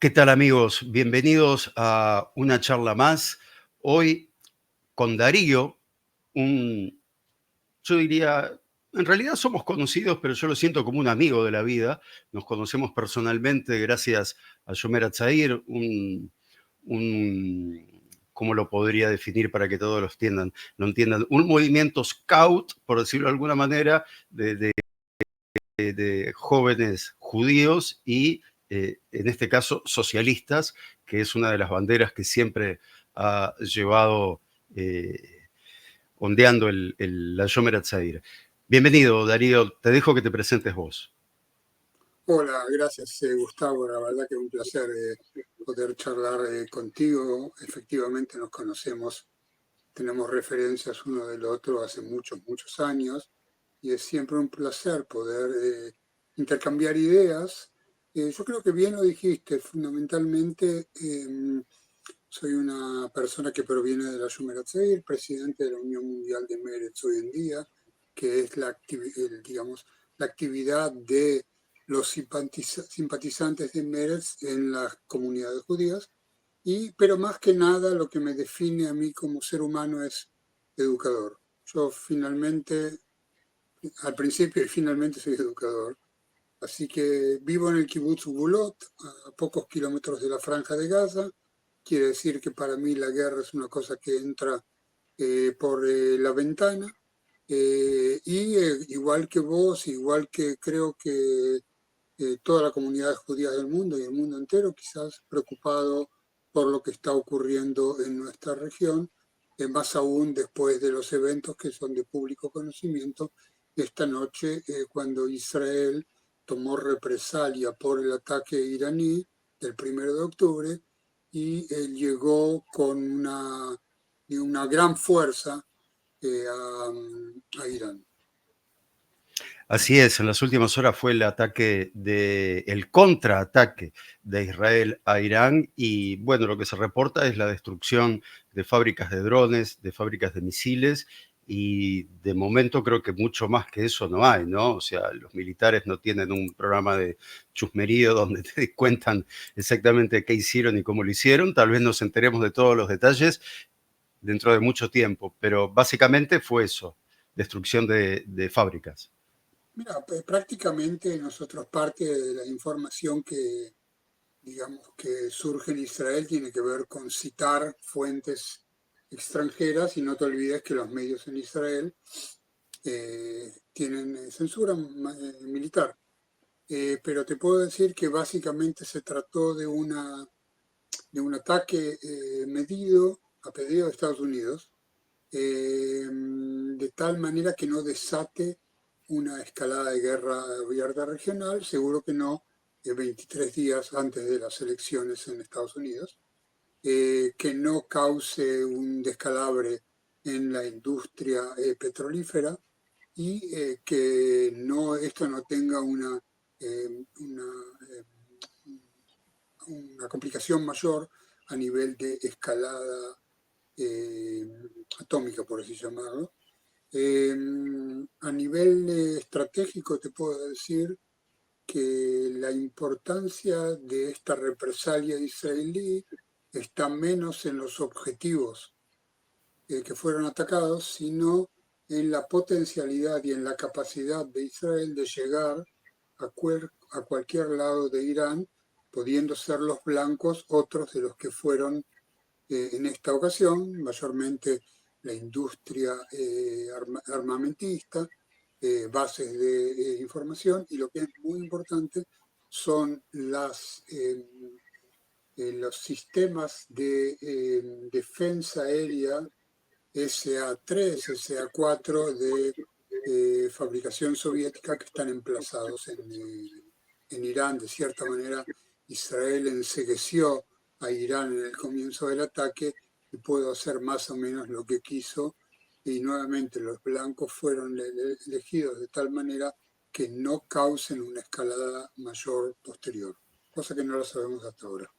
¿Qué tal, amigos? Bienvenidos a una charla más. Hoy con Darío, yo diría, en realidad somos conocidos, pero yo lo siento como un amigo de la vida. Nos conocemos personalmente gracias a Yomer Atzair, ¿cómo lo podría definir para que todos lo entiendan? Un movimiento scout, por decirlo de alguna manera, de jóvenes judíos y, en este caso, socialistas, que es una de las banderas que siempre ha llevado ondeando la Yomer Hatzair. Bienvenido, Darío. Te dejo que te presentes vos. Hola, gracias Gustavo. La verdad que es un placer poder charlar contigo. Efectivamente nos conocemos, tenemos referencias uno del otro hace muchos, muchos años y es siempre un placer poder intercambiar ideas. Yo creo que bien lo dijiste, fundamentalmente soy una persona que proviene de la Shomer Hatzair, presidente de la Unión Mundial de Meretz hoy en día, que es digamos, la actividad de los simpatizantes de Meretz en las comunidades judías, pero más que nada lo que me define a mí como ser humano es educador. Yo finalmente, al principio y finalmente soy educador, así que vivo en el kibbutz Gulot, a pocos kilómetros de la Franja de Gaza. Quiere decir que para mí la guerra es una cosa que entra por la ventana. Igual que vos, igual que creo que toda la comunidad judía del mundo y el mundo entero, quizás preocupado por lo que está ocurriendo en nuestra región, más aún después de los eventos que son de público conocimiento, esta noche cuando Israel tomó represalia por el ataque iraní del 1 de octubre y llegó con una gran fuerza a Irán. Así es, en las últimas horas fue el contraataque de Israel a Irán y bueno, lo que se reporta es la destrucción de fábricas de drones, de fábricas de misiles y de momento creo que mucho más que eso no hay, ¿no? O sea, los militares no tienen un programa de chusmerío donde te cuentan exactamente qué hicieron y cómo lo hicieron, tal vez nos enteremos de todos los detalles dentro de mucho tiempo, pero básicamente fue eso, destrucción de fábricas. Mira, pues prácticamente nosotros parte de la información que, digamos, que surge en Israel tiene que ver con citar fuentes extranjeras y no te olvides que los medios en Israel tienen censura militar. Pero te puedo decir que básicamente se trató de un ataque medido a pedido de Estados Unidos, de tal manera que no desate una escalada de guerra abierta regional, seguro que no, 23 días antes de las elecciones en Estados Unidos, que no cause un descalabre en la industria petrolífera y que esto no tenga una, eh, una complicación mayor a nivel de escalada eh, atómica, por así llamarlo. A nivel estratégico te puedo decir que la importancia de esta represalia israelí está menos en los objetivos que fueron atacados, sino en la potencialidad y en la capacidad de Israel de llegar a cualquier lado de Irán, pudiendo ser los blancos otros de los que fueron en esta ocasión, mayormente la industria armamentista, bases de información, y lo que es muy importante son los sistemas de defensa aérea SA-3, SA-4 de fabricación soviética que están emplazados en Irán. De cierta manera, Israel encegueció a Irán en el comienzo del ataque y pudo hacer más o menos lo que quiso. Y nuevamente los blancos fueron elegidos de tal manera que no causen una escalada mayor posterior, cosa que no lo sabemos hasta ahora.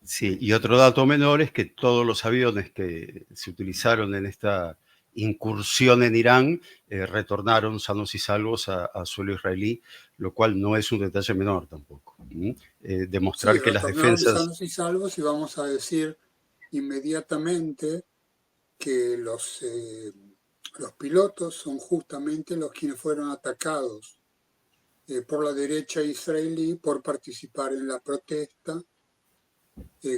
Sí, y otro dato menor es que todos los aviones que se utilizaron en esta incursión en Irán, retornaron sanos y salvos a suelo israelí, lo cual no es un detalle menor tampoco. Sí, Demostrar que las retornaron defensas... sanos y salvos y vamos a decir inmediatamente que los pilotos son justamente los quienes fueron atacados por la derecha israelí por participar en la protesta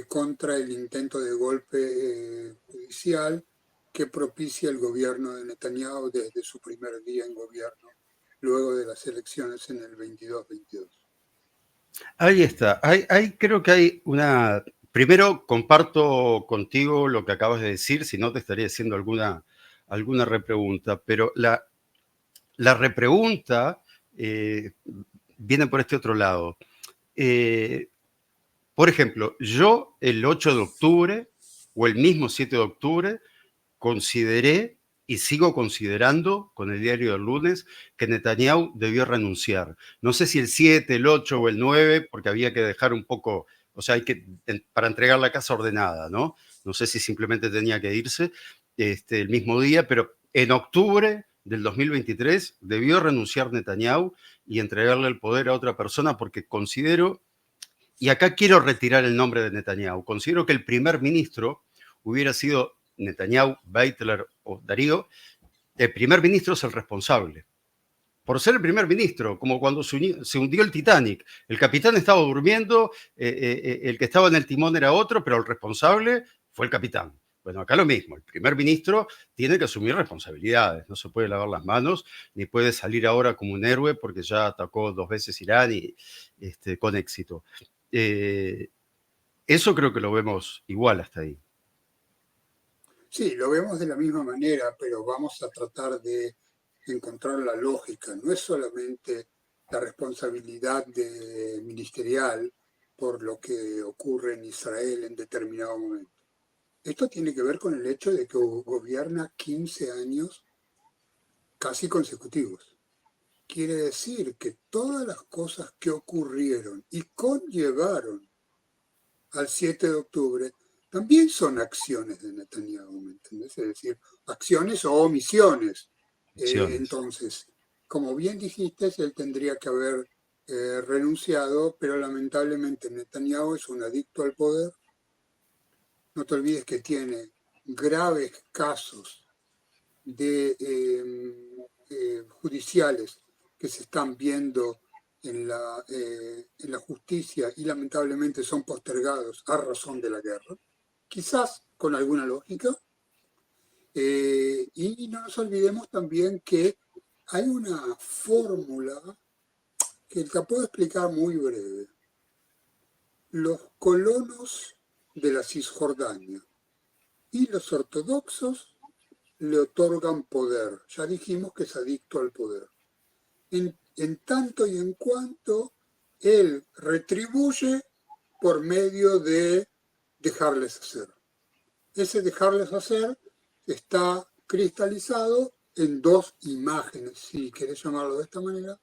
contra el intento de golpe judicial que propicia el gobierno de Netanyahu desde su primer día en gobierno, luego de las elecciones en el 22-22. Ahí está. Creo que hay una... Primero, comparto contigo lo que acabas de decir, si no te estaría haciendo alguna repregunta, pero la repregunta viene por este otro lado. Por ejemplo, yo el 8 de octubre o el mismo 7 de octubre consideré y sigo considerando con el diario del lunes que Netanyahu debió renunciar. No sé si el 7, el 8 o el 9, porque había que dejar un poco, o sea, para entregar la casa ordenada, ¿no? No sé si simplemente tenía que irse el mismo día, pero en octubre del 2023 debió renunciar Netanyahu y entregarle el poder a otra persona porque considero, y acá quiero retirar el nombre de Netanyahu, considero que el primer ministro hubiera sido Netanyahu, Beitler o Darío. El primer ministro es el responsable. Por ser el primer ministro, como cuando se hundió el Titanic. El capitán estaba durmiendo, el que estaba en el timón era otro, pero el responsable fue el capitán. Bueno, acá lo mismo. El primer ministro tiene que asumir responsabilidades. No se puede lavar las manos, ni puede salir ahora como un héroe porque ya atacó 2 veces Irán y con éxito. Eso creo que lo vemos igual hasta ahí. Sí, lo vemos de la misma manera, pero vamos a tratar de encontrar la lógica. No es solamente la responsabilidad ministerial por lo que ocurre en Israel en determinado momento. Esto tiene que ver con el hecho de que gobierna 15 años casi consecutivos. Quiere decir que todas las cosas que ocurrieron y conllevaron al 7 de octubre también son acciones de Netanyahu, ¿me entendés? Es decir, acciones o omisiones. Entonces, como bien dijiste, él tendría que haber renunciado, pero lamentablemente Netanyahu es un adicto al poder. No te olvides que tiene graves casos judiciales que se están viendo en la justicia y lamentablemente son postergados a razón de la guerra, quizás con alguna lógica. Y no nos olvidemos también que hay una fórmula que te puedo explicar muy breve. Los colonos de la Cisjordania y los ortodoxos le otorgan poder. Ya dijimos que es adicto al poder. En tanto y en cuanto él retribuye por medio de dejarles hacer. Ese dejarles hacer está cristalizado en 2 imágenes, si querés llamarlo de esta manera.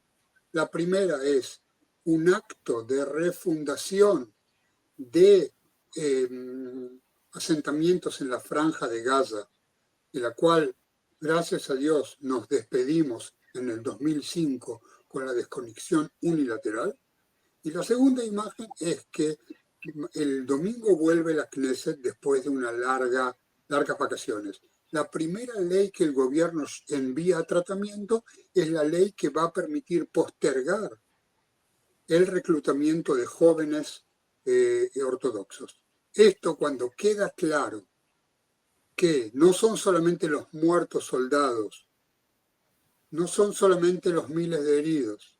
La primera es un acto de refundación de asentamientos en la franja de Gaza, de la cual, gracias a Dios, nos despedimos en el 2005 con la desconexión unilateral. Y la segunda imagen es que el domingo vuelve la Knesset después de una largas vacaciones. La primera ley que el gobierno envía a tratamiento es la ley que va a permitir postergar el reclutamiento de jóvenes ortodoxos. Esto, cuando queda claro que no son solamente los muertos soldados, no son solamente los miles de heridos,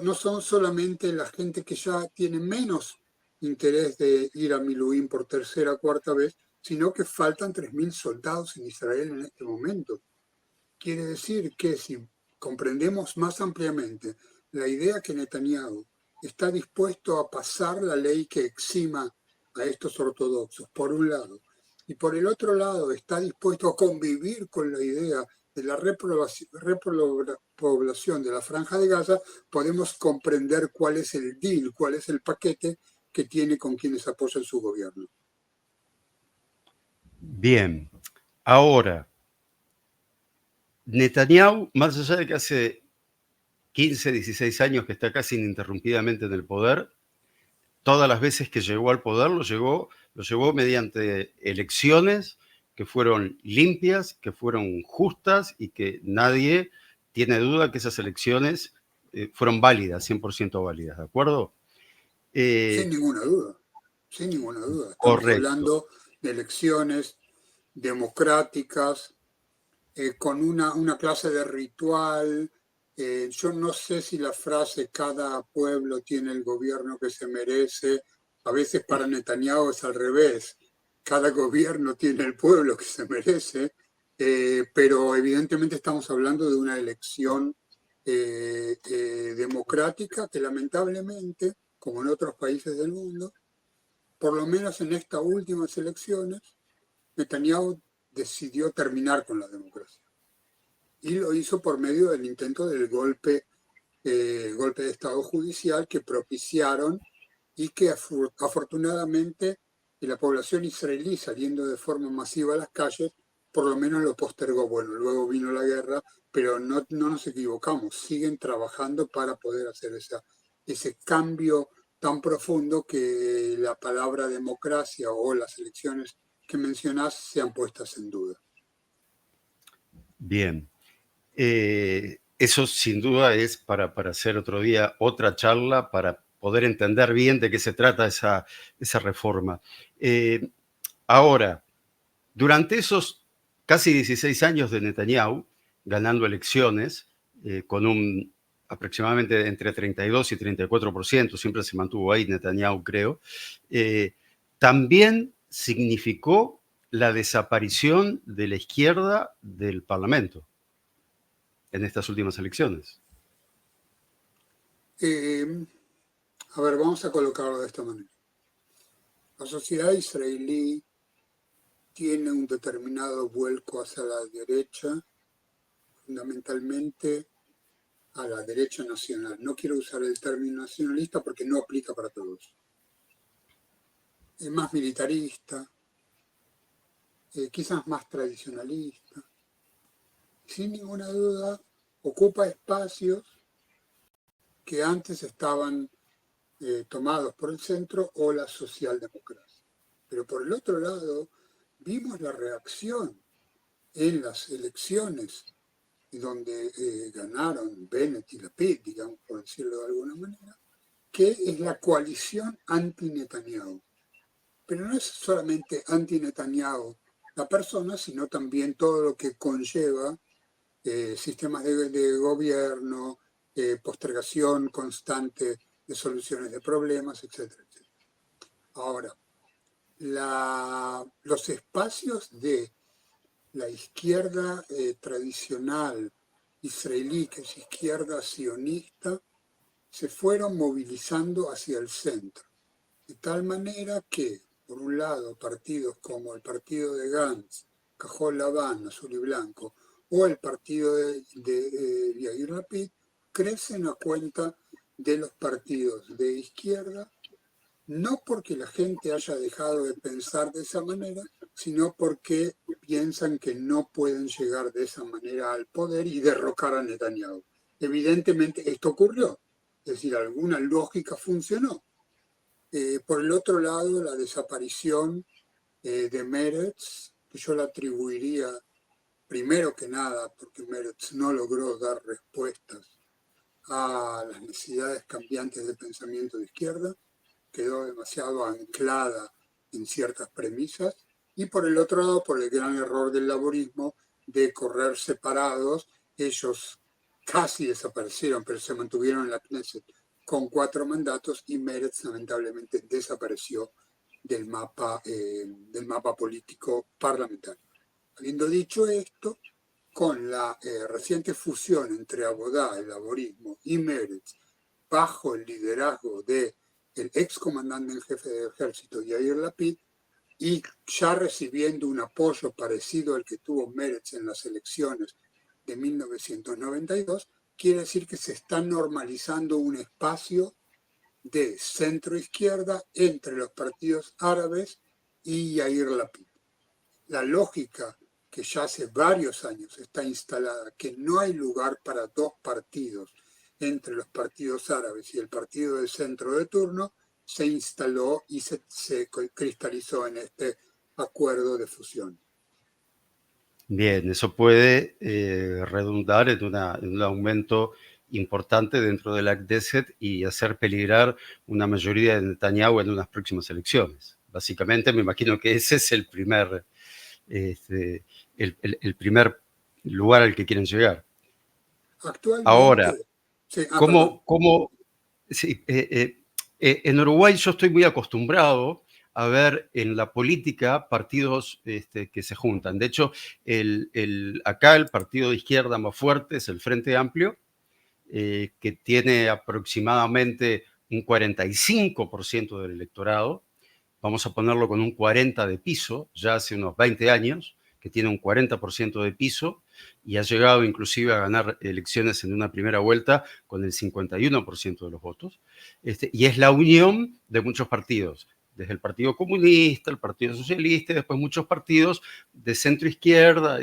no son solamente la gente que ya tiene menos interés de ir a Miluín por tercera o cuarta vez, sino que faltan 3.000 soldados en Israel en este momento. Quiere decir que si comprendemos más ampliamente la idea que Netanyahu está dispuesto a pasar la ley que exima a estos ortodoxos, por un lado, y por el otro lado está dispuesto a convivir con la idea de la repoblación de la Franja de Gaza, podemos comprender cuál es el deal, cuál es el paquete que tiene con quienes apoyan su gobierno. Bien, ahora, Netanyahu, más allá de que hace 15, 16 años que está casi ininterrumpidamente en el poder, todas las veces que llegó al poder lo llevó mediante elecciones que fueron limpias, que fueron justas y que nadie tiene duda que esas elecciones fueron válidas, 100% válidas, ¿de acuerdo? Sin ninguna duda, sin ninguna duda. Estamos Correcto. hablando de elecciones democráticas, con una clase de ritual. Yo no sé si la frase cada pueblo tiene el gobierno que se merece, a veces para Netanyahu es al revés, cada gobierno tiene el pueblo que se merece, pero evidentemente estamos hablando de una elección democrática que lamentablemente, como en otros países del mundo, por lo menos en estas últimas elecciones, Netanyahu decidió terminar con la democracia y lo hizo por medio del intento del golpe de Estado judicial que propiciaron y que afortunadamente la población israelí saliendo de forma masiva a las calles por lo menos lo postergó. Bueno, luego vino la guerra, pero no nos equivocamos, siguen trabajando para poder hacer ese cambio tan profundo que la palabra democracia o las elecciones que mencionás sean puestas en duda. Bien. Eso sin duda es para hacer otro día otra charla, para poder entender bien de qué se trata esa reforma. Ahora, durante esos casi 16 años de Netanyahu, ganando elecciones, con un aproximadamente entre 32 y 34%, siempre se mantuvo ahí Netanyahu, creo, también significó la desaparición de la izquierda del Parlamento en estas últimas elecciones. A ver, vamos a colocarlo de esta manera. La sociedad israelí tiene un determinado vuelco hacia la derecha, fundamentalmente a la derecha nacional. No quiero usar el término nacionalista porque no aplica para todos. Es más militarista, quizás más tradicionalista. Sin ninguna duda, ocupa espacios que antes estaban tomados por el centro o la socialdemocracia. Pero por el otro lado, vimos la reacción en las elecciones donde ganaron Bennett y Lapid, digamos, por decirlo de alguna manera, que es la coalición anti-Netanyahu. Pero no es solamente anti-Netanyahu la persona, sino también todo lo que conlleva sistemas de gobierno, postergación constante de soluciones de problemas, etcétera, etcétera. Ahora, los espacios de la izquierda tradicional israelí, que es izquierda sionista, se fueron movilizando hacia el centro, de tal manera que, por un lado, partidos como el partido de Gantz, Cajol Laván, azul y blanco, o el partido de Yair Lapid, crecen a cuenta de los partidos de izquierda, no porque la gente haya dejado de pensar de esa manera, sino porque piensan que no pueden llegar de esa manera al poder y derrocar a Netanyahu. Evidentemente esto ocurrió, es decir, alguna lógica funcionó. Por el otro lado, la desaparición de Meretz, que yo la atribuiría primero que nada porque Meretz no logró dar respuestas a las necesidades cambiantes del pensamiento de izquierda, quedó demasiado anclada en ciertas premisas, y por el otro lado, por el gran error del laborismo de correr separados. Ellos casi desaparecieron, pero se mantuvieron en la Knesset con 4 mandatos, y Meretz lamentablemente desapareció del mapa político parlamentario. Habiendo dicho esto, con la reciente fusión entre Abodá, el laborismo, y Meretz, bajo el liderazgo del ex comandante en jefe del ejército, Yair Lapid, y ya recibiendo un apoyo parecido al que tuvo Meretz en las elecciones de 1992, quiere decir que se está normalizando un espacio de centro-izquierda entre los partidos árabes y Yair Lapid. La lógica que ya hace varios años está instalada, que no hay lugar para dos partidos entre los partidos árabes y el partido de centro de turno, se instaló y se cristalizó en este acuerdo de fusión. Bien, eso puede redundar en un aumento importante dentro del Knesset y hacer peligrar una mayoría de Netanyahu en unas próximas elecciones. Básicamente, me imagino que ese es el primer, el primer lugar al que quieren llegar. Ahora, Actualmente, sí, perdón. ¿cómo sí, en Uruguay yo estoy muy acostumbrado a ver en la política partidos que se juntan. De hecho, acá el partido de izquierda más fuerte es el Frente Amplio, que tiene aproximadamente un 45% del electorado. Vamos a ponerlo con un 40% de piso, ya hace unos 20 años, que tiene un 40% de piso y ha llegado inclusive a ganar elecciones en una primera vuelta con el 51% de los votos. Y es la unión de muchos partidos, desde el Partido Comunista, el Partido Socialista, y después muchos partidos de centro izquierda,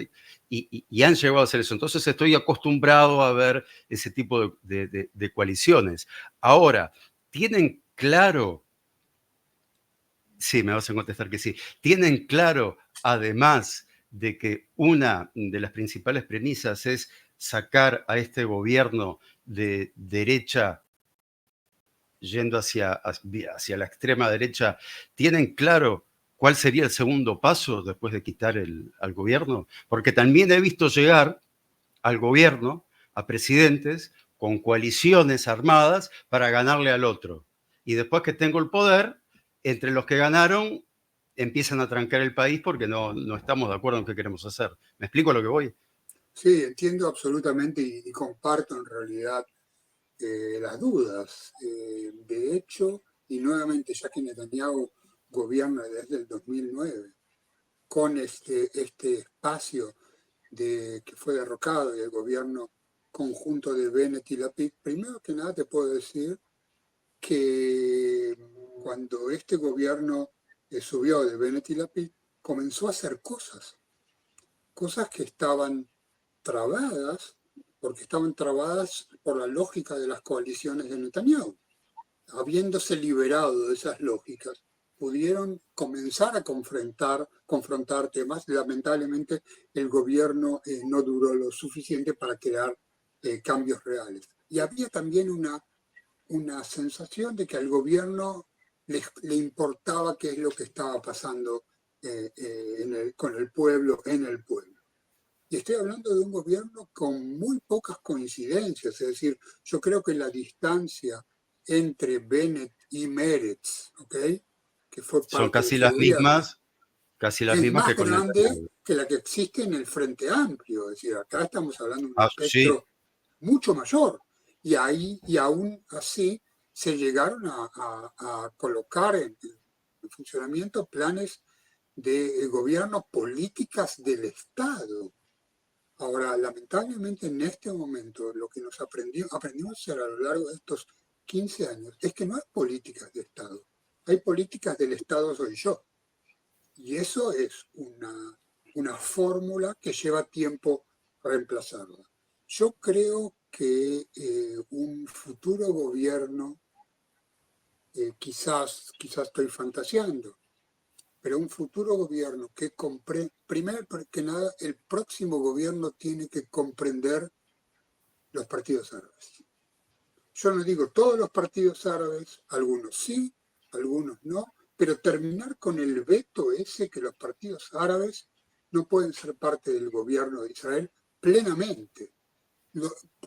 y han llegado a hacer eso. Entonces estoy acostumbrado a ver ese tipo de coaliciones. Ahora, ¿tienen claro? Sí, me vas a contestar que sí. ¿Tienen claro, además de que una de las principales premisas es sacar a este gobierno de derecha yendo hacia la extrema derecha? ¿Tienen claro cuál sería el segundo paso después de quitar al gobierno? Porque también he visto llegar al gobierno a presidentes con coaliciones armadas para ganarle al otro. Y después que tengo el poder, entre los que ganaron empiezan a trancar el país porque no estamos de acuerdo en qué queremos hacer. ¿Me explico a lo que voy? Sí, entiendo absolutamente y comparto en realidad las dudas. De hecho, y nuevamente, ya que Netanyahu gobierna desde el 2009, con este espacio que fue derrocado y el gobierno conjunto de Bennett y Lapid, primero que nada te puedo decir que cuando este gobierno subió de Bennett y Lapid, comenzó a hacer cosas que estaban trabadas, porque estaban trabadas por la lógica de las coaliciones de Netanyahu. Habiéndose liberado de esas lógicas, pudieron comenzar a confrontar temas. Lamentablemente, el gobierno no duró lo suficiente para crear cambios reales. Y había también una sensación de que al gobierno le importaba qué es lo que estaba pasando con el pueblo, en el pueblo. Y estoy hablando de un gobierno con muy pocas coincidencias, es decir, yo creo que la distancia entre Bennett y Meretz, ¿ok?, que fue Son parte de su gobierno, casi las es mismas más que con grande Netanyahu. que la que existe en el Frente Amplio. Es decir, acá estamos hablando de un Ah, sí, espectro mucho mayor. Y aún así se llegaron a colocar en funcionamiento planes de gobierno, políticas del Estado. Ahora, lamentablemente en este momento lo que aprendimos a hacer a lo largo de estos 15 años es que no hay políticas de Estado, hay políticas del Estado soy yo. Y eso es una fórmula que lleva tiempo reemplazarla. Yo creo que un futuro gobierno, quizás estoy fantaseando, pero un futuro gobierno que primero que nada, el próximo gobierno tiene que comprender los partidos árabes. Yo no digo todos los partidos árabes, algunos sí, algunos no, pero terminar con el veto ese que los partidos árabes no pueden ser parte del gobierno de Israel plenamente.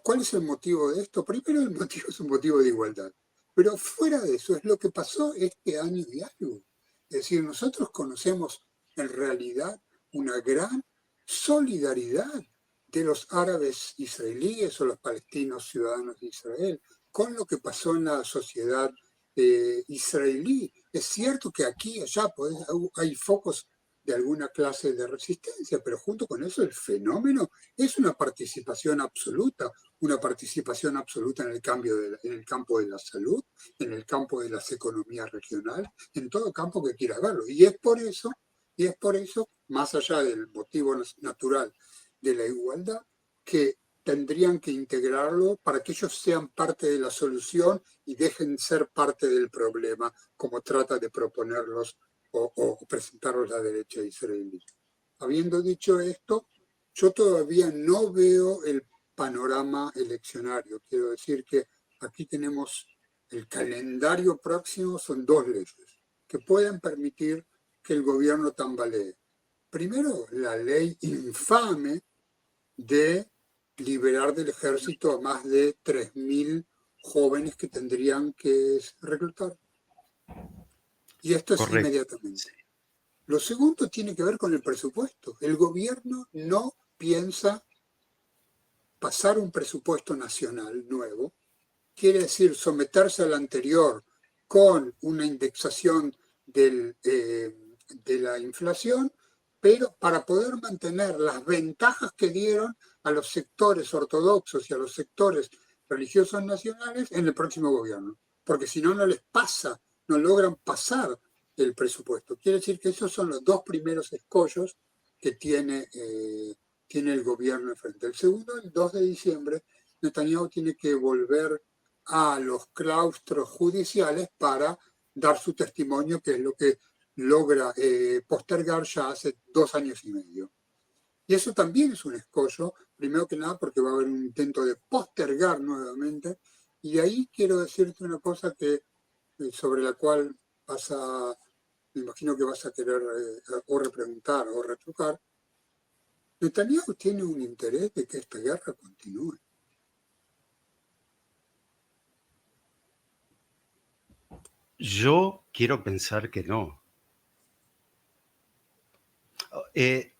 ¿Cuál es el motivo de esto? Primero, el motivo es un motivo de igualdad, pero fuera de eso es lo que pasó este año y algo. Es decir, nosotros conocemos en realidad una gran solidaridad de los árabes israelíes o los palestinos ciudadanos de Israel con lo que pasó en la sociedad israelí. Es cierto que aquí y allá hay focos de alguna clase de resistencia, pero junto con eso el fenómeno es una participación absoluta en en el campo de la salud, en el campo de las economías regionales, en todo campo que quiera verlo. Y es por eso Y es por eso, más allá del motivo natural de la igualdad, que tendrían que integrarlo para que ellos sean parte de la solución y dejen ser parte del problema, como trata de proponerlos o presentarlos la derecha israelí. Habiendo dicho esto, yo todavía no veo el panorama eleccionario. Quiero decir que aquí tenemos el calendario próximo, son dos leyes que pueden permitir que el gobierno tambalee. Primero, la ley infame de liberar del ejército a más de 3.000 jóvenes que tendrían que reclutar. Y esto es Correcto. inmediatamente. Lo segundo tiene que ver con el presupuesto. El gobierno no piensa pasar un presupuesto nacional nuevo, quiere decir someterse al anterior con una indexación de la inflación, pero para poder mantener las ventajas que dieron a los sectores ortodoxos y a los sectores religiosos nacionales en el próximo gobierno. Porque si no, no les pasa, no logran pasar el presupuesto. Quiere decir que esos son los dos primeros escollos que tiene el gobierno enfrente. El segundo, el 2 de diciembre, Netanyahu tiene que volver a los claustros judiciales para dar su testimonio, que es lo que logra postergar ya hace 2 años y medio. Y eso también es un escollo, primero que nada porque va a haber un intento de postergar nuevamente, y ahí quiero decirte una cosa que sobre la cual me imagino que vas a querer o repreguntar o retrucar. Netanyahu tiene un interés de que esta guerra continúe. Yo quiero pensar que no. Eh,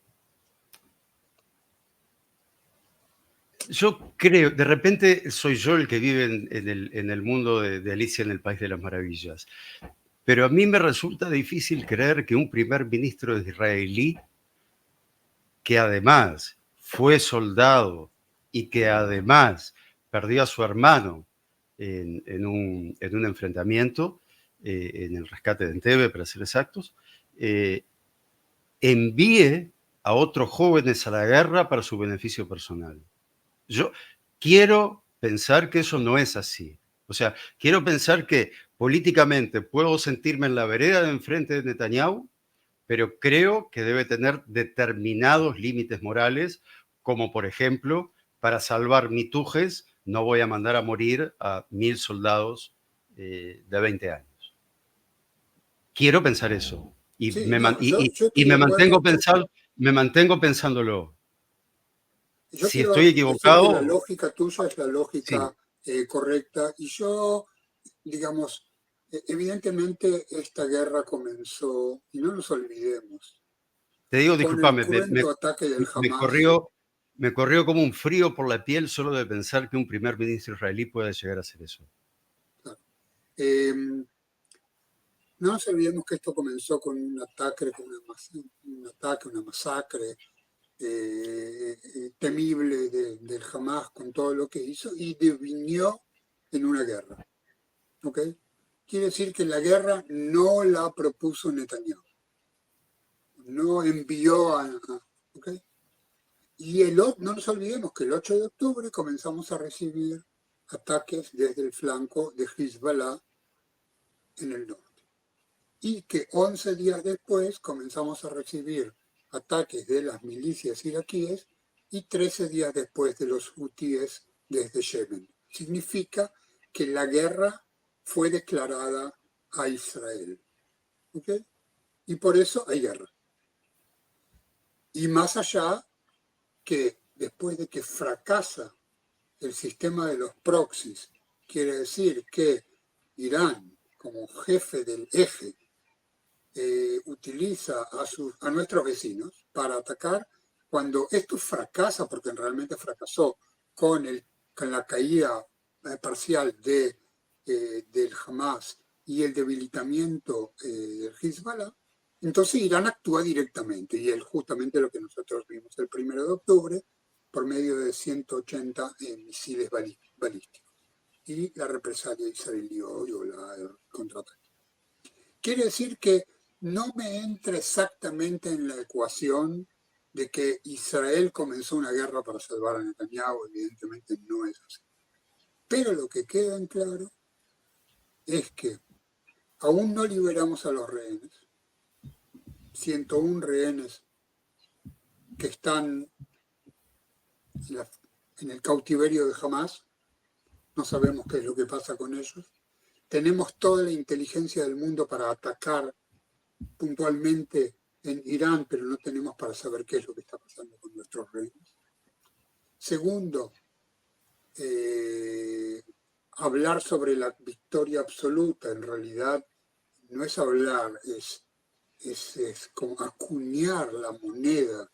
yo creo, de repente soy yo el que vive en el mundo de Alicia en el País de las Maravillas, pero a mí me resulta difícil creer que un primer ministro israelí, que además fue soldado y que además perdió a su hermano en un enfrentamiento, en el rescate de Entebbe, para ser exactos, envíe a otros jóvenes a la guerra para su beneficio personal. Yo quiero pensar que eso no es así. O sea, quiero pensar que políticamente puedo sentirme en la vereda de enfrente de Netanyahu, pero creo que debe tener determinados límites morales, como por ejemplo, para salvar Mitujes no voy a mandar a morir a 1.000 soldados de 20 años. Quiero pensar eso. Y Sí, me, no, yo y estoy de acuerdo. me mantengo pensándolo. Yo Si estoy quiero decir que la equivocado, lógica tuya es la sí. lógica correcta y yo, digamos, evidentemente esta guerra comenzó, y no nos olvidemos, Te digo, con el discúlpame, cruento ataque del me Hamas. corrió, me corrió como un frío por la piel solo de pensar que un primer ministro israelí pueda llegar a hacer eso. Claro. No nos olvidemos que esto comenzó con un ataque, una masacre temible del Hamas con todo lo que hizo y devinió en una guerra. ¿Ok? Quiere decir que la guerra no la propuso Netanyahu, no envió ¿ok? Y no nos olvidemos que el 8 de octubre comenzamos a recibir ataques desde el flanco de Hezbollah en el norte. Y que 11 días después comenzamos a recibir ataques de las milicias iraquíes y 13 días después de los hutíes desde Yemen. Significa que la guerra fue declarada a Israel. ¿Ok? Y por eso hay guerra. Y más allá que después de que fracasa el sistema de los proxies, quiere decir que Irán, como jefe del eje, utiliza a nuestros vecinos para atacar, cuando esto fracasa, porque realmente fracasó con la caída parcial del Hamas y el debilitamiento del Hezbollah, entonces Irán actúa directamente, y es justamente lo que nosotros vimos el 1 de octubre por medio de 180 misiles balísticos y la represalia israelí o el contraataque. Quiere decir que no me entra exactamente en la ecuación de que Israel comenzó una guerra para salvar a Netanyahu. Evidentemente no es así. Pero lo que queda en claro es que aún no liberamos a los rehenes. 101 rehenes que están en el cautiverio de Hamas. No sabemos qué es lo que pasa con ellos. Tenemos toda la inteligencia del mundo para atacar puntualmente en Irán, pero no tenemos para saber qué es lo que está pasando con nuestros rehenes. Segundo, hablar sobre la victoria absoluta, en realidad no es hablar, es como acuñar la moneda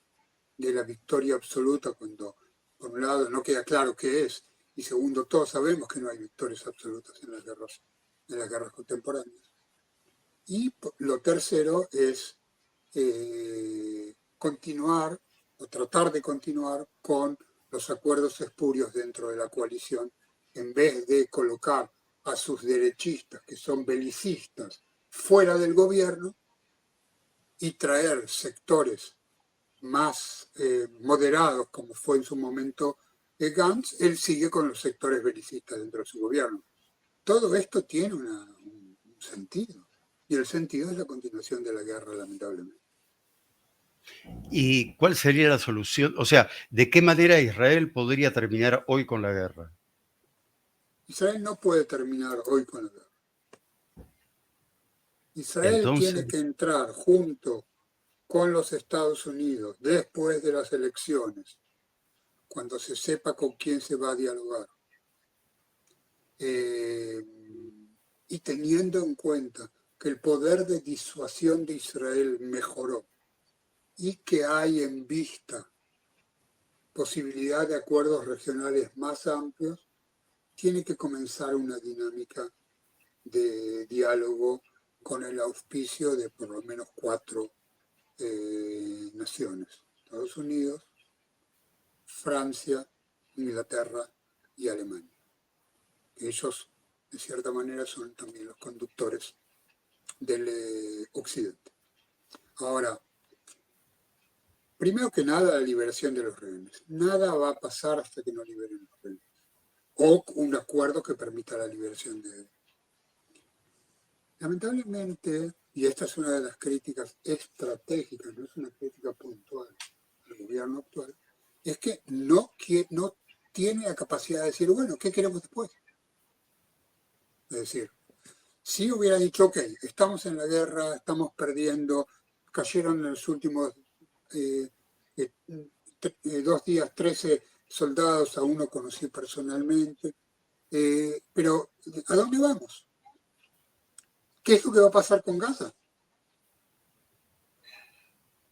de la victoria absoluta cuando, por un lado, no queda claro qué es, y segundo, todos sabemos que no hay victorias absolutas en las guerras contemporáneas. Y lo tercero es continuar o tratar de continuar con los acuerdos espurios dentro de la coalición, en vez de colocar a sus derechistas, que son belicistas, fuera del gobierno y traer sectores más moderados, como fue en su momento Gantz. Él sigue con los sectores belicistas dentro de su gobierno. Todo esto tiene un sentido, y el sentido es la continuación de la guerra, lamentablemente. ¿Y cuál sería la solución? O sea, ¿de qué manera Israel podría terminar hoy con la guerra? Israel no puede terminar hoy con la guerra. Israel tiene Entonces, que entrar junto con los Estados Unidos después de las elecciones, cuando se sepa con quién se va a dialogar. Y teniendo en cuenta que el poder de disuasión de Israel mejoró y que hay en vista posibilidad de acuerdos regionales más amplios, tiene que comenzar una dinámica de diálogo con el auspicio de por lo menos 4 naciones: Estados Unidos, Francia, Inglaterra y Alemania. Ellos, de cierta manera, son también los conductores del occidente. Ahora, primero que nada, la liberación de los rehenes. Nada va a pasar hasta que no liberen los rehenes, o un acuerdo que permita la liberación de ellos. Lamentablemente, y esta es una de las críticas estratégicas, no es una crítica puntual al gobierno actual, es que no tiene la capacidad de decir, bueno, ¿qué queremos después? Es decir, si hubiera dicho, ok, estamos en la guerra, estamos perdiendo, cayeron en los últimos 2 días 13 soldados, a uno conocí personalmente, pero ¿a dónde vamos? ¿Qué es lo que va a pasar con Gaza?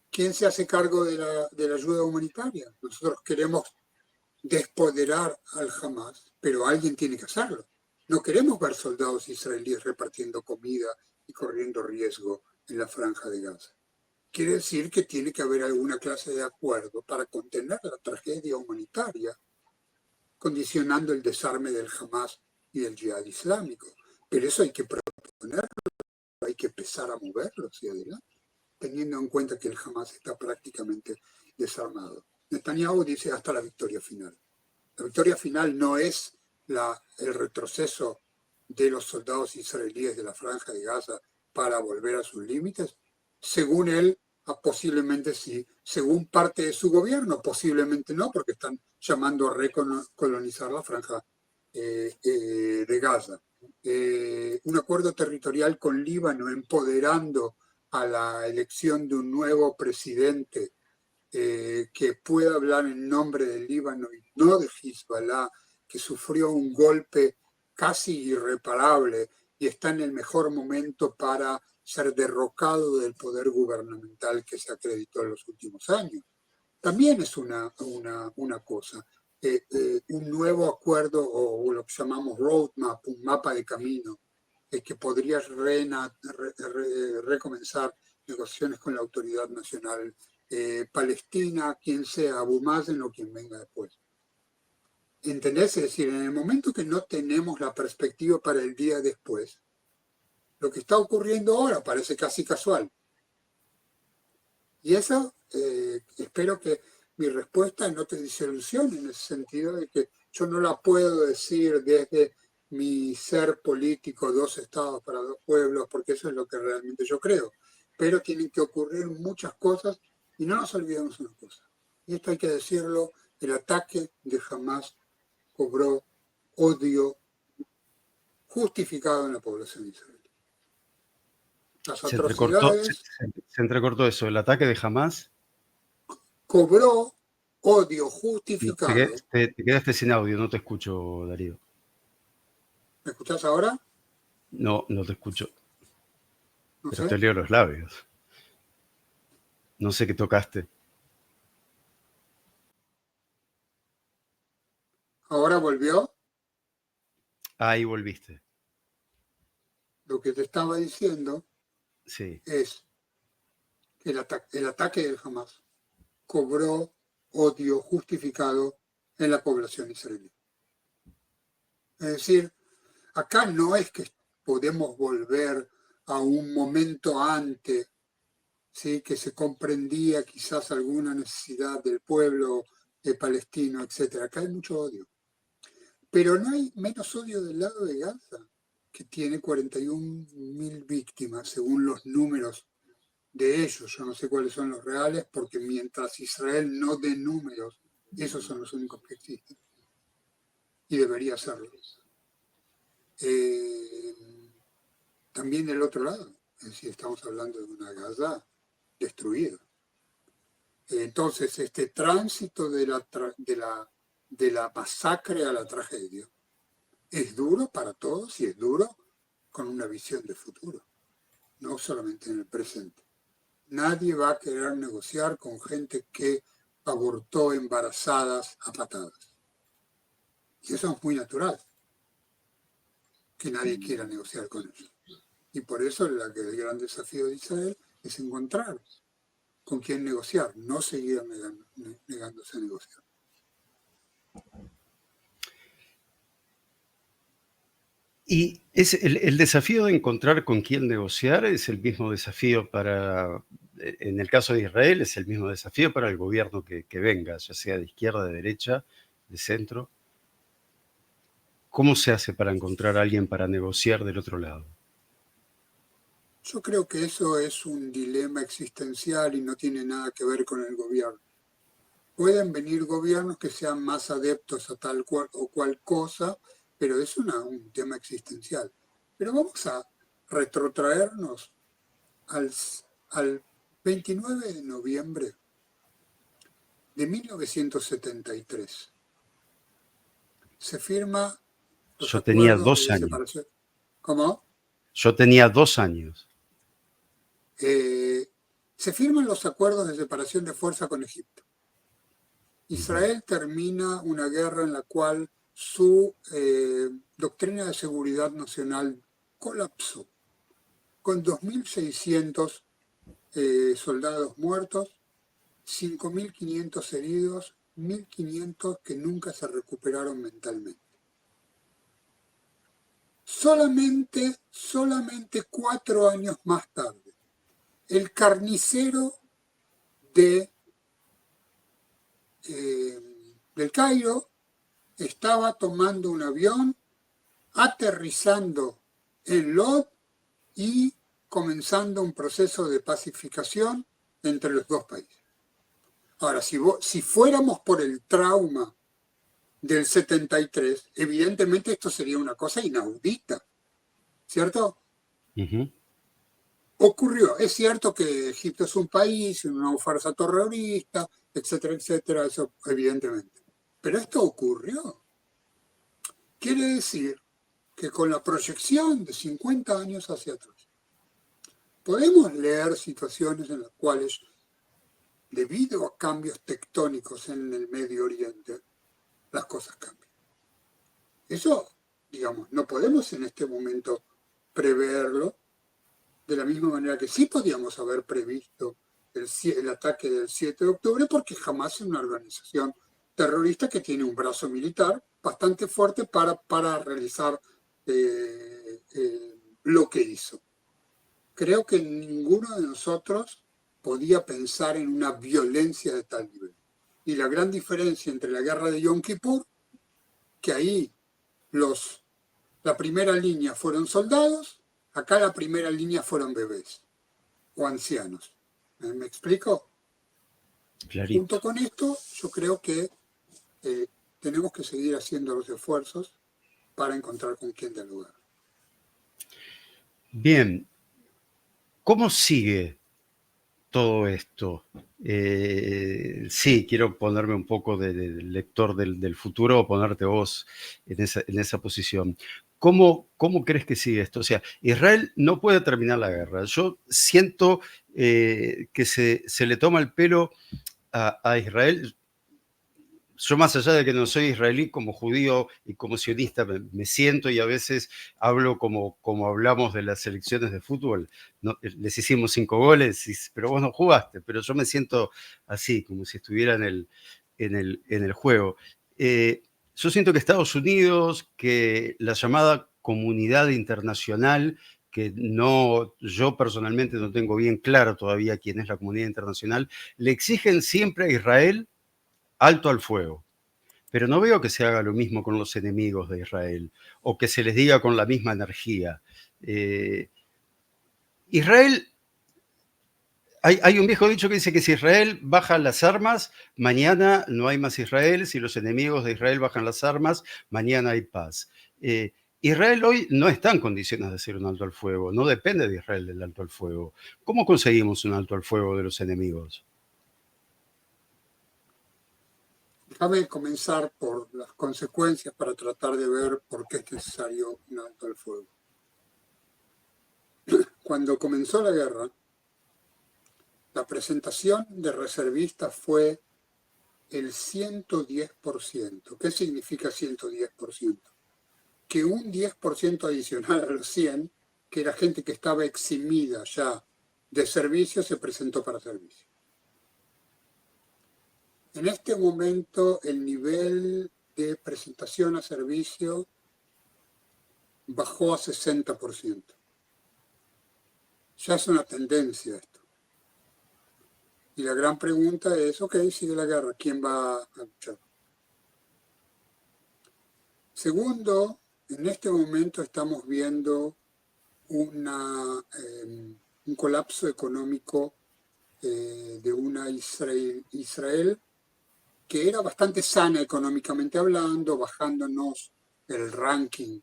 ¿Quién se hace cargo de la ayuda humanitaria? Nosotros queremos despoderar al Hamas, pero alguien tiene que hacerlo. No queremos ver soldados israelíes repartiendo comida y corriendo riesgo en la franja de Gaza. Quiere decir que tiene que haber alguna clase de acuerdo para contener la tragedia humanitaria, condicionando el desarme del Hamas y del Yihad Islámico. Pero eso hay que proponerlo, hay que empezar a moverlo hacia adelante, teniendo en cuenta que el Hamas está prácticamente desarmado. Netanyahu dice hasta la victoria final. La victoria final no es el retroceso de los soldados israelíes de la franja de Gaza para volver a sus límites. Según él, posiblemente sí. Según parte de su gobierno, posiblemente no, porque están llamando a recolonizar la franja de Gaza. Un acuerdo territorial con Líbano, empoderando a la elección de un nuevo presidente que pueda hablar en nombre del Líbano y no de Hezbollah, que sufrió un golpe casi irreparable y está en el mejor momento para ser derrocado del poder gubernamental que se acreditó en los últimos años. También es una cosa. Un nuevo acuerdo, o lo que llamamos roadmap, un mapa de camino, que podría recomenzar negociaciones con la autoridad nacional palestina, quien sea, Abu Mazen o quien venga después. ¿Entendés? Es decir, en el momento que no tenemos la perspectiva para el día después, lo que está ocurriendo ahora parece casi casual. Y eso, espero que mi respuesta no te desilusione en ese sentido de que yo no la puedo decir desde mi ser político, dos estados para dos pueblos, porque eso es lo que realmente yo creo. Pero tienen que ocurrir muchas cosas y no nos olvidemos una cosa. Y esto hay que decirlo, el ataque de Hamás cobró odio justificado en la población israelí. Las Se entrecortó, atrocidades se entrecortó eso, el ataque de Hamás. cobró odio No, justificado. te quedaste sin audio, no te escucho, Darío. ¿Me escuchás ahora? No, no te escucho, No pero sé. te leo los labios. No sé qué tocaste. Ahora volvió. Ahí volviste. Lo que te estaba diciendo Sí. es que el ataque del Hamas cobró odio justificado en la población israelí. Es decir, acá no es que podemos volver a un momento antes, ¿sí?, que se comprendía quizás alguna necesidad del pueblo palestino, etc. Acá hay mucho odio. Pero no hay menos odio del lado de Gaza, que tiene 41.000 víctimas, según los números de ellos. Yo no sé cuáles son los reales, porque mientras Israel no dé números, esos son los únicos que existen. Y debería serlo. También del otro lado, es decir, estamos hablando de una Gaza destruida. Entonces, este tránsito de la masacre a la tragedia es duro para todos y es duro con una visión de futuro, no solamente en el presente. Nadie va a querer negociar con gente que abortó embarazadas a patadas. Y eso es muy natural, que nadie quiera negociar con ellos. Y por eso el gran desafío de Israel es encontrar con quién negociar, no seguir negándose a negociar. Y es el desafío de encontrar con quién negociar es el mismo desafío en el caso de Israel, es el mismo desafío para el gobierno que venga, ya sea de izquierda, de derecha, de centro. ¿Cómo se hace para encontrar a alguien para negociar del otro lado? Yo creo que eso es un dilema existencial y no tiene nada que ver con el gobierno. Pueden venir gobiernos que sean más adeptos a tal cual o cual cosa, pero es un tema existencial. Pero vamos a retrotraernos al 29 de noviembre de 1973. Se firma los Yo tenía acuerdos 2 de años. separación. ¿Cómo? Yo tenía 2 años. Se firman los acuerdos de separación de fuerza con Egipto. Israel termina una guerra en la cual su doctrina de seguridad nacional colapsó, con 2.600 soldados muertos, 5.500 heridos, 1.500 que nunca se recuperaron mentalmente. Solamente 4 años más tarde, el carnicero del Cairo estaba tomando un avión, aterrizando en Lod y comenzando un proceso de pacificación entre los dos países. Ahora, si fuéramos por el trauma del 73, evidentemente esto sería una cosa inaudita, ¿cierto? Uh-huh. Ocurrió. Es cierto que Egipto es un país, una farsa terrorista, etcétera, etcétera, eso evidentemente. Pero esto ocurrió. Quiere decir que con la proyección de 50 años hacia atrás, podemos leer situaciones en las cuales, debido a cambios tectónicos en el Medio Oriente, las cosas cambian. Eso, digamos, no podemos en este momento preverlo, de la misma manera que sí podíamos haber previsto el ataque del 7 de octubre, porque jamás es una organización terrorista que tiene un brazo militar bastante fuerte para realizar lo que hizo. Creo que ninguno de nosotros podía pensar en una violencia de tal nivel. Y la gran diferencia entre la guerra de Yom Kippur, que ahí la primera línea fueron soldados, acá la primera línea fueron bebés o ancianos. ¿Me explico? Clarito. Junto con esto, yo creo que tenemos que seguir haciendo los esfuerzos para encontrar con quién dialogar. Bien, ¿cómo sigue todo esto? Sí, quiero ponerme un poco de lector del futuro o ponerte vos en esa posición. ¿Cómo crees que sigue esto? O sea, Israel no puede terminar la guerra. Yo siento que se le toma el pelo a Israel. Yo, más allá de que no soy israelí, como judío y como sionista, me siento y a veces hablo como hablamos de las selecciones de fútbol. No, les hicimos 5 goles, pero vos no jugaste, pero yo me siento así, como si estuviera en el juego. Yo siento que Estados Unidos, que la llamada comunidad internacional, que yo personalmente no tengo bien claro todavía quién es la comunidad internacional, le exigen siempre a Israel alto al fuego. Pero no veo que se haga lo mismo con los enemigos de Israel o que se les diga con la misma energía. Israel, hay un viejo dicho que dice que si Israel baja las armas, mañana no hay más Israel. Si los enemigos de Israel bajan las armas, mañana hay paz. Israel hoy no está en condiciones de hacer un alto al fuego, no depende de Israel del alto al fuego. ¿Cómo conseguimos un alto al fuego de los enemigos? Déjame comenzar por las consecuencias para tratar de ver por qué es necesario un alto al fuego. Cuando comenzó la guerra, la presentación de reservistas fue el 110%. ¿Qué significa 110%? Que un 10% adicional a los 100, que era gente que estaba eximida ya de servicio, se presentó para servicio. En este momento, el nivel de presentación a servicio bajó a 60%. Ya es una tendencia esto. Y la gran pregunta es, ok, sigue la guerra, ¿quién va a luchar? Segundo, en este momento estamos viendo un colapso económico de una Israel que era bastante sana económicamente hablando, bajándonos el ranking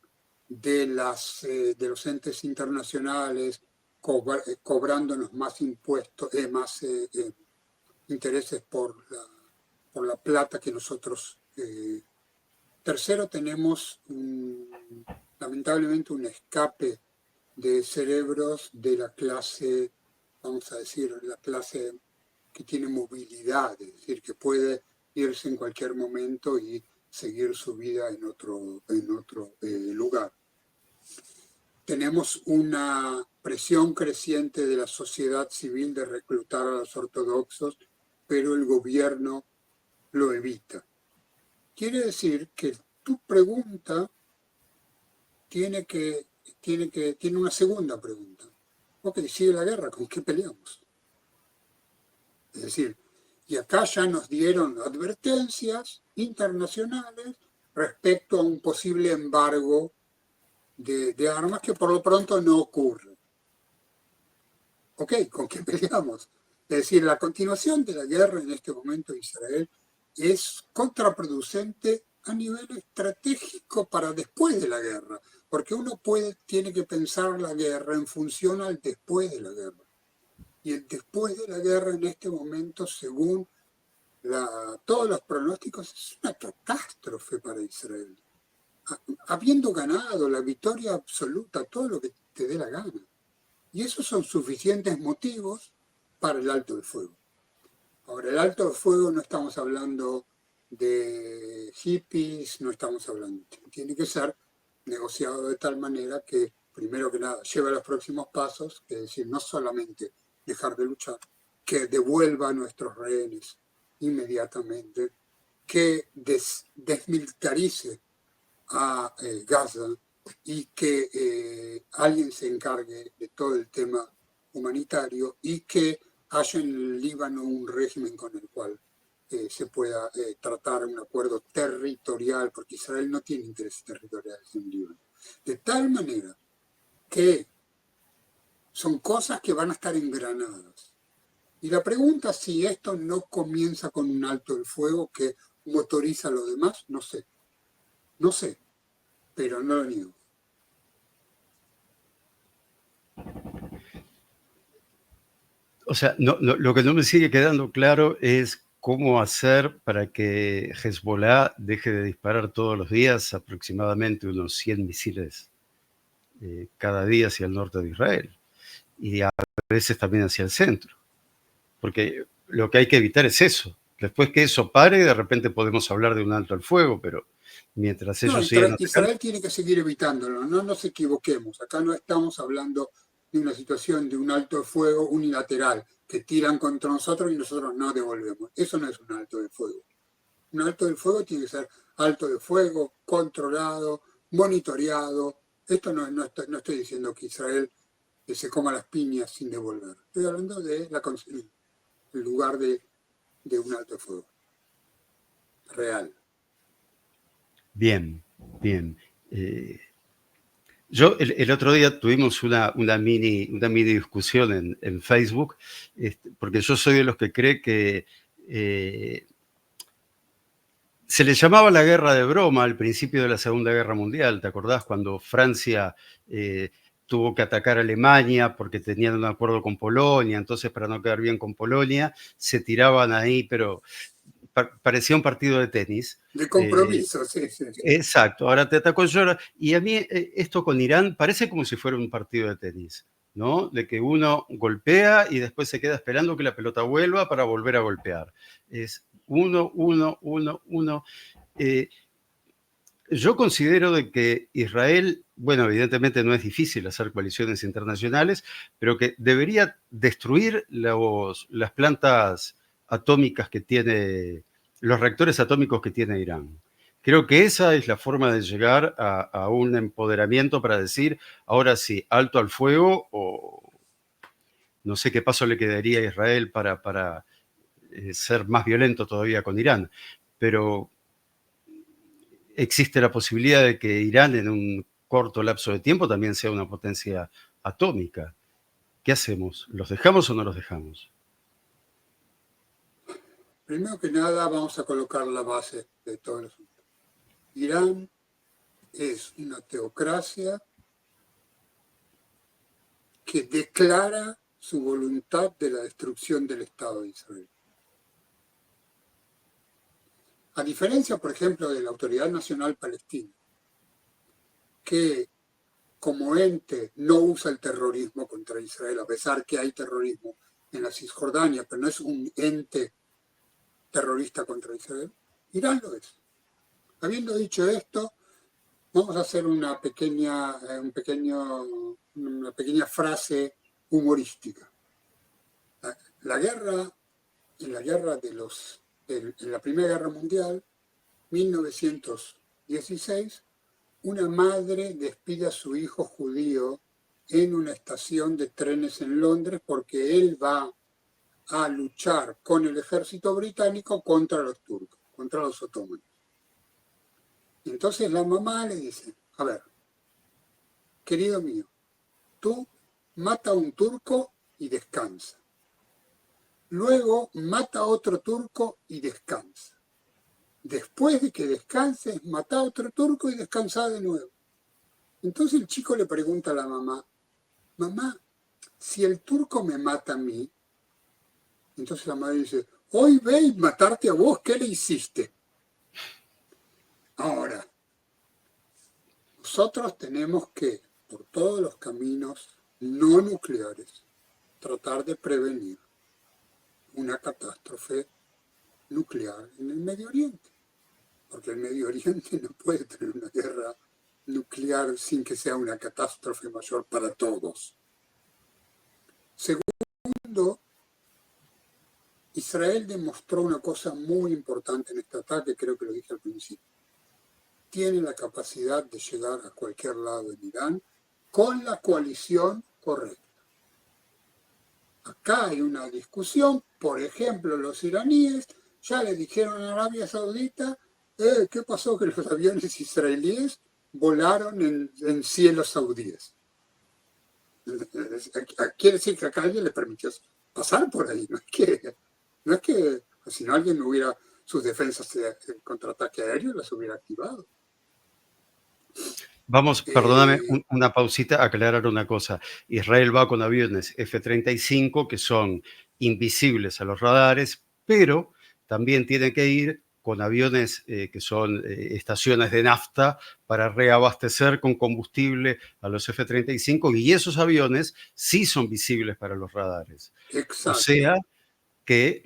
de los entes internacionales, cobrándonos más impuestos, más intereses por la plata que nosotros. Tercero, tenemos lamentablemente un escape de cerebros de la clase, vamos a decir, la clase que tiene movilidad, es decir, que puede irse en cualquier momento y seguir su vida en otro lugar. Tenemos una presión creciente de la sociedad civil de reclutar a los ortodoxos, pero el gobierno lo evita. Quiere decir que tu pregunta tiene una segunda pregunta. Ok, sigue la guerra, ¿con qué peleamos? Es decir, y acá ya nos dieron advertencias internacionales respecto a un posible embargo de armas que por lo pronto no ocurre. Ok, ¿con qué peleamos? Es decir, la continuación de la guerra en este momento en Israel es contraproducente a nivel estratégico para después de la guerra, porque uno tiene que pensar la guerra en función al después de la guerra. Y el después de la guerra en este momento, según todos los pronósticos, es una catástrofe para Israel. Habiendo ganado la victoria absoluta, todo lo que te dé la gana. Y esos son suficientes motivos para el alto del fuego. Ahora, el alto del fuego no estamos hablando de hippies, no estamos hablando, tiene que ser negociado de tal manera que, primero que nada, lleve a los próximos pasos, es decir, no solamente dejar de luchar, que devuelva a nuestros rehenes inmediatamente, que desmilitarice a Gaza y que alguien se encargue de todo el tema humanitario y que haya en el Líbano un régimen con el cual se pueda tratar un acuerdo territorial, porque Israel no tiene intereses territoriales en el Líbano. De tal manera que son cosas que van a estar engranadas. Y la pregunta si esto no comienza con un alto el fuego que motoriza lo demás, no sé. No sé, pero no lo niego. O sea, lo que no me sigue quedando claro es cómo hacer para que Hezbollah deje de disparar todos los días aproximadamente unos 100 misiles cada día hacia el norte de Israel y a veces también hacia el centro. Porque lo que hay que evitar es eso. Después que eso pare, de repente podemos hablar de un alto al fuego, pero mientras No, ellos sigan atacando... Israel tiene que seguir evitándolo, no nos equivoquemos. Acá no estamos hablando de una situación de un alto de fuego unilateral, que tiran contra nosotros y nosotros no devolvemos. Eso no es un alto de fuego. Un alto de fuego tiene que ser alto de fuego, controlado, monitoreado. Esto no estoy diciendo que Israel se coma las piñas sin devolver. Estoy hablando de el lugar de un alto de fuego real. Bien, bien. Yo el otro día tuvimos una mini discusión en Facebook, porque yo soy de los que cree que se le llamaba la guerra de broma al principio de la Segunda Guerra Mundial. ¿Te acordás cuando Francia tuvo que atacar a Alemania porque tenían un acuerdo con Polonia? Entonces, para no quedar bien con Polonia, se tiraban ahí, pero parecía un partido de tenis. De compromiso, sí. Exacto, ahora te atacó yo. Y a mí esto con Irán parece como si fuera un partido de tenis, ¿no? De que uno golpea y después se queda esperando que la pelota vuelva para volver a golpear. Es uno, uno, uno, uno. Yo considero de que Israel, bueno, evidentemente no es difícil hacer coaliciones internacionales, pero que debería destruir las plantas atómicas que tiene, los reactores atómicos que tiene Irán. Creo que esa es la forma de llegar a un empoderamiento para decir, ahora sí, alto al fuego, o no sé qué paso le quedaría a Israel para ser más violento todavía con Irán. Pero existe la posibilidad de que Irán en un corto lapso de tiempo también sea una potencia atómica. ¿Qué hacemos? ¿Los dejamos o no los dejamos? Primero que nada vamos a colocar la base de todo el asunto. Irán es una teocracia que declara su voluntad de la destrucción del Estado de Israel. A diferencia, por ejemplo, de la Autoridad Nacional Palestina, que como ente no usa el terrorismo contra Israel, a pesar que hay terrorismo en la Cisjordania, pero no es un ente terrorista contra Israel, Irán lo es. Habiendo dicho esto, vamos a hacer una pequeña frase humorística. En la Primera Guerra Mundial, 1916, una madre despide a su hijo judío en una estación de trenes en Londres porque él va a luchar con el ejército británico contra los turcos, contra los otomanos. Y entonces la mamá le dice, a ver, querido mío, tú mata a un turco y descansa. Luego mata a otro turco y descansa. Después de que descanses, mata a otro turco y descansa de nuevo. Entonces el chico le pregunta a la mamá, mamá, si el turco me mata a mí, entonces la madre dice, hoy ve y matarte a vos, ¿qué le hiciste? Ahora, nosotros tenemos que, por todos los caminos no nucleares, tratar de prevenir una catástrofe nuclear en el Medio Oriente. Porque el Medio Oriente no puede tener una guerra nuclear sin que sea una catástrofe mayor para todos. Segundo, Israel demostró una cosa muy importante en este ataque, creo que lo dije al principio. Tiene la capacidad de llegar a cualquier lado en Irán con la coalición correcta. acá hay una discusión. Por ejemplo, los iraníes ya le dijeron a Arabia Saudita, ¿qué pasó? Que los aviones israelíes volaron en cielos saudíes. Quiere decir que acá alguien le permitió pasar por ahí. No es que si no alguien hubiera sus defensas de contraataque aéreo, las hubiera activado. Vamos, perdóname, una pausita, aclarar una cosa. Israel va con aviones F-35 que son invisibles a los radares, pero también tiene que ir con aviones que son estaciones de nafta para reabastecer con combustible a los F-35 y esos aviones sí son visibles para los radares. Exacto. O sea que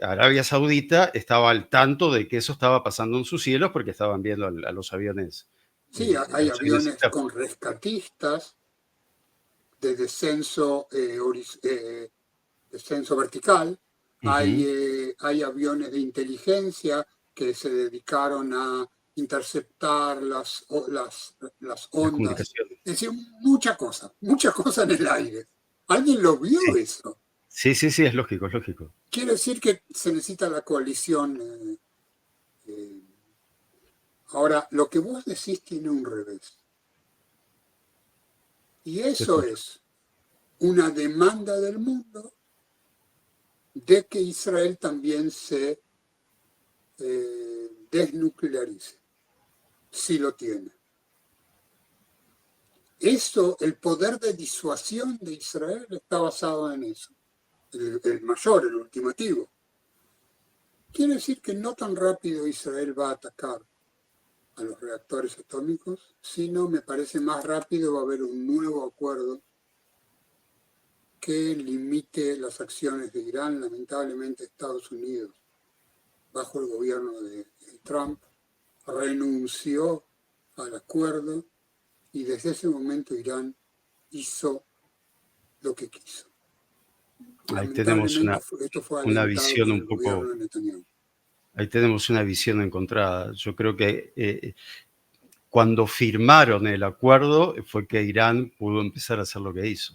Arabia Saudita estaba al tanto de que eso estaba pasando en sus cielos porque estaban viendo a los aviones. Sí, hay aviones externos. con rescatistas de descenso, descenso vertical. Hay aviones de inteligencia que se dedicaron a interceptar las ondas. Es decir, mucha cosa en el aire. ¿Alguien lo vio eso? Sí, es lógico, es lógico. Quiere decir que se necesita la coalición. Ahora, lo que vos decís tiene un revés. Y eso es una demanda del mundo de que Israel también se desnuclearice, si lo tiene. Eso, el poder de disuasión de Israel está basado en eso, el mayor, el ultimativo. Quiere decir que no tan rápido Israel va a atacar a los reactores atómicos, sino me parece más rápido va a haber un nuevo acuerdo que limite las acciones de Irán. Lamentablemente Estados Unidos, bajo el gobierno de Trump, renunció al acuerdo y desde ese momento Irán hizo lo que quiso. Ahí tenemos esto fue una alentado visión por un el poco. gobierno de Netanyahu. Ahí tenemos una visión encontrada. Yo creo que cuando firmaron el acuerdo fue que Irán pudo empezar a hacer lo que hizo.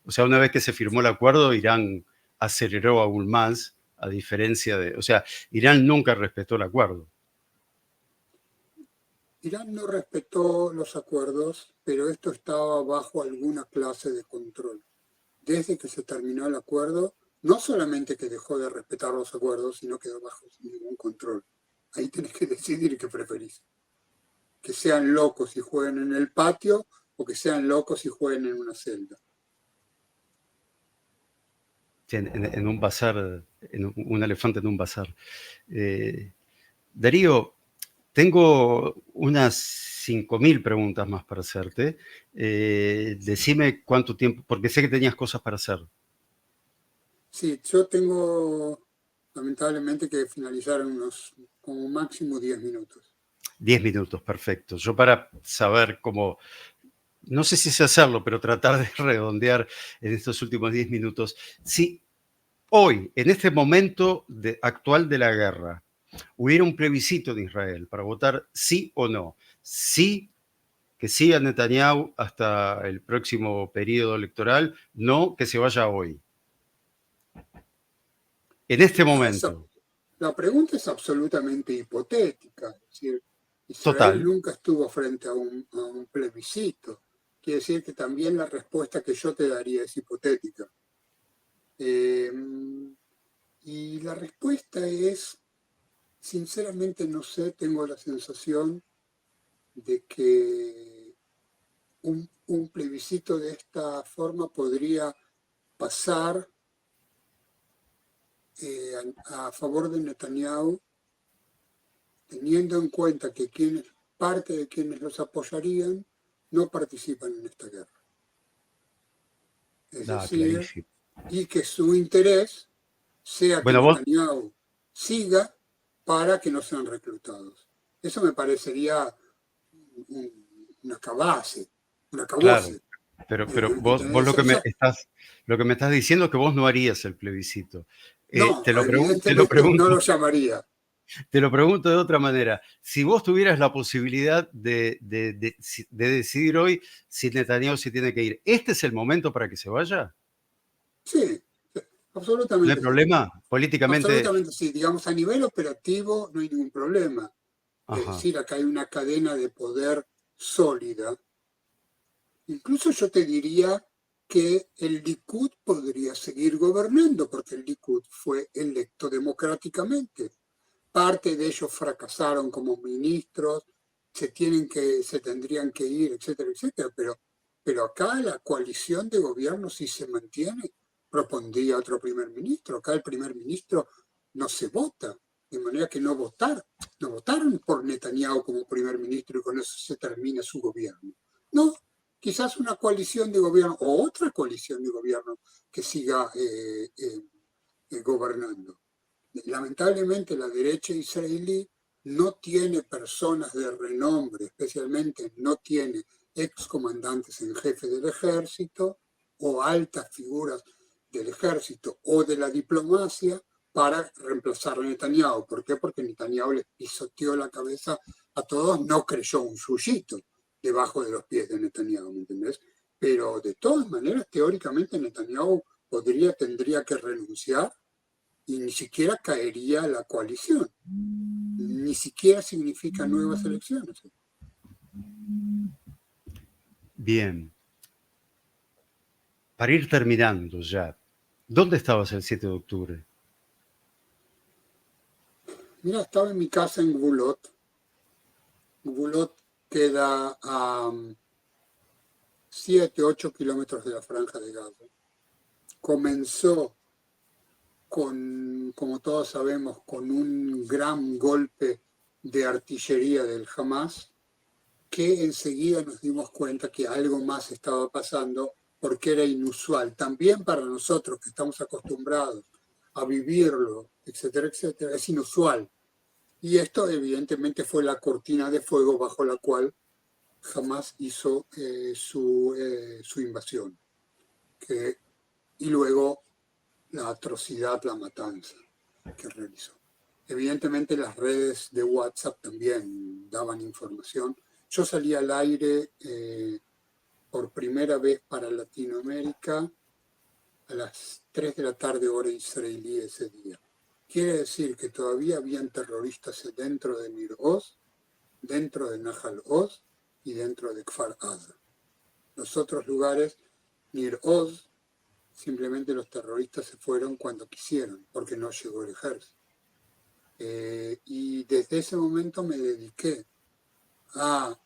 O sea, una vez que se firmó el acuerdo, Irán aceleró aún más, a diferencia de... O sea, Irán nunca respetó el acuerdo. Irán no respetó los acuerdos, pero esto estaba bajo alguna clase de control. Desde que se terminó el acuerdo, no solamente que dejó de respetar los acuerdos, sino quedó bajo ningún control. Ahí tenés que decidir qué preferís. Que sean locos y jueguen en el patio o que sean locos y jueguen en una celda. En un bazar, un elefante en un bazar. Darío, tengo unas 5.000 preguntas más para hacerte. Decime cuánto tiempo, porque sé que tenías cosas para hacer. Sí, yo tengo lamentablemente que finalizar en unos como máximo 10 minutos. 10 minutos, perfecto. Yo para saber cómo, no sé si sé hacerlo, pero tratar de redondear en estos últimos 10 minutos. Si hoy, en este momento actual de la guerra, hubiera un plebiscito en Israel para votar sí o no, sí, que siga Netanyahu hasta el próximo periodo electoral, no, que se vaya hoy. En este momento. La pregunta es absolutamente hipotética. Es decir, Israel Total. nunca estuvo frente a un plebiscito. Quiere decir que también la respuesta que yo te daría es hipotética. Y la respuesta es, sinceramente no sé, tengo la sensación de que un plebiscito de esta forma podría pasar a favor de Netanyahu, teniendo en cuenta que parte de quienes los apoyarían no participan en esta guerra. Es decir, clarísimo. Y que su interés sea que Netanyahu siga para que no sean reclutados. Eso me parecería una cabase, una cabose. Claro, pero vos lo que me estás diciendo es que vos no harías el plebiscito. No, evidentemente no lo llamaría. Te lo pregunto de otra manera. Si vos tuvieras la posibilidad de decidir hoy si Netanyahu se tiene que ir, ¿este es el momento para que se vaya? Sí, ¿No hay Absolutamente sí. problema? Políticamente, Absolutamente sí. Digamos, a nivel operativo no hay ningún problema. Es ajá. decir, acá hay una cadena de poder sólida. Incluso yo te diría que el Likud podría seguir gobernando, porque el Likud fue electo democráticamente. Parte de ellos fracasaron como ministros, se tendrían que ir, etcétera, etcétera, pero acá la coalición de gobierno si se mantiene, propondría otro primer ministro. Acá el primer ministro no se vota, de manera que no votaron por Netanyahu como primer ministro y con eso se termina su gobierno. No, quizás una coalición de gobierno o otra coalición de gobierno que siga gobernando. Lamentablemente la derecha israelí no tiene personas de renombre, especialmente no tiene excomandantes en jefe del ejército o altas figuras del ejército o de la diplomacia para reemplazar a Netanyahu. ¿Por qué? Porque Netanyahu les pisoteó la cabeza a todos, no creyó un suyito debajo de los pies de Netanyahu, ¿me entendés? Pero de todas maneras, teóricamente Netanyahu tendría que renunciar y ni siquiera caería la coalición, ni siquiera significa nuevas elecciones. Bien. Para ir terminando ya, ¿dónde estabas el 7 de octubre? Mira, estaba en mi casa en Gvulot. Gvulot queda a 7, 8 kilómetros de la franja de Gaza. Comenzó como todos sabemos, con un gran golpe de artillería del Hamas, que enseguida nos dimos cuenta que algo más estaba pasando porque era inusual. También para nosotros que estamos acostumbrados a vivirlo, etcétera, etcétera, es inusual. Y esto evidentemente fue la cortina de fuego bajo la cual Hamas hizo su invasión. Y luego la atrocidad, la matanza que realizó. Evidentemente las redes de WhatsApp también daban información. Yo salí al aire por primera vez para Latinoamérica a las 3 de la tarde hora israelí ese día. Quiere decir que todavía habían terroristas dentro de Nir Oz, dentro de Nahal Oz y dentro de Kfar Aza. Los otros lugares, Nir Oz, simplemente los terroristas se fueron cuando quisieron, porque no llegó el ejército. Y desde ese momento me dediqué a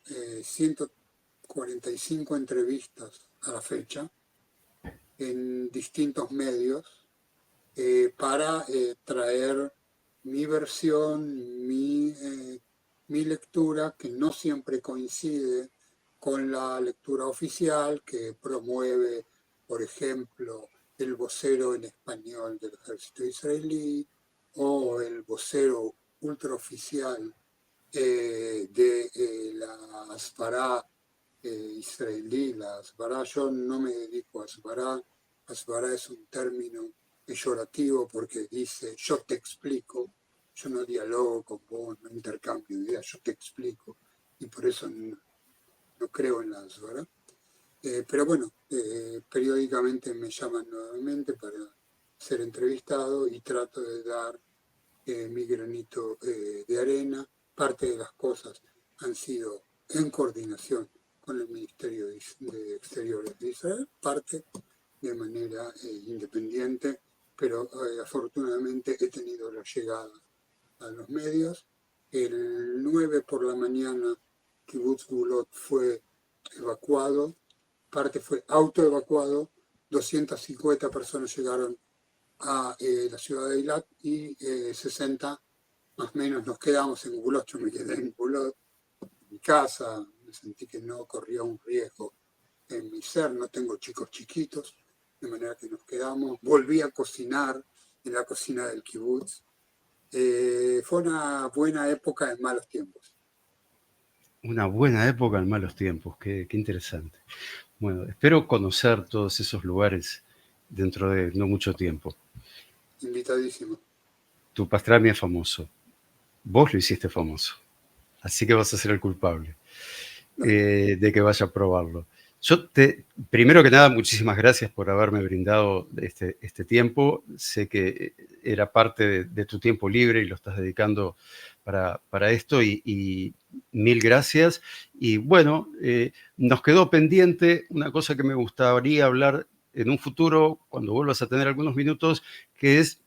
145 entrevistas a la fecha en distintos medios para traer mi versión, mi lectura, que no siempre coincide con la lectura oficial que promueve, por ejemplo, el vocero en español del ejército israelí o el vocero ultraoficial de la Asbará israelí, la Asbará. Yo no me dedico a Asbará. Asbará es un término peyorativo porque dice yo te explico, yo no dialogo con vos, no intercambio ideas, yo te explico, y por eso no creo en la Asbará. Pero bueno, periódicamente me llaman nuevamente para ser entrevistado y trato de dar mi granito de arena. Parte de las cosas han sido en coordinación con el Ministerio de Exteriores de Israel, parte de manera independiente, pero afortunadamente he tenido la llegada a los medios. El 9 por la mañana, Kibbutz Gulot fue evacuado, parte fue autoevacuado, 250 personas llegaron a la ciudad de Eilat y 60 más o menos nos quedamos en Gulot. Yo me quedé en Gulot, en mi casa, me sentí que no corría un riesgo en mi ser, no tengo chicos chiquitos, de manera que nos quedamos. Volví a cocinar en la cocina del kibutz. Fue una buena época en malos tiempos. Una buena época en malos tiempos, qué interesante. Bueno, espero conocer todos esos lugares dentro de no mucho tiempo. Invitadísimo. Tu pastrami es famoso. Vos lo hiciste famoso. Así que vas a ser el culpable Dale. de que vaya a probarlo. Primero que nada, muchísimas gracias por haberme brindado este tiempo. Sé que era parte de tu tiempo libre y lo estás dedicando para esto y mil gracias. Y bueno, nos quedó pendiente una cosa que me gustaría hablar en un futuro, cuando vuelvas a tener algunos minutos, que es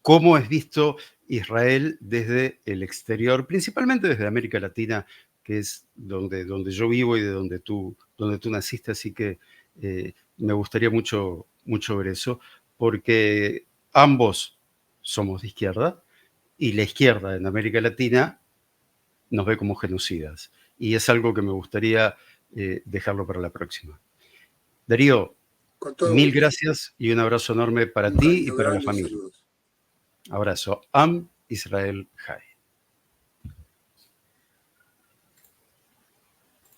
cómo es visto Israel desde el exterior, principalmente desde América Latina, que es donde yo vivo y de donde tú naciste, así que me gustaría mucho ver eso, porque ambos somos de izquierda y la izquierda en América Latina nos ve como genocidas. Y es algo que me gustaría dejarlo para la próxima. Darío, Con todo mil gusto. gracias y un abrazo enorme para Un ti y cariño para la grande y familia. saludos. Abrazo. Am Israel Jai.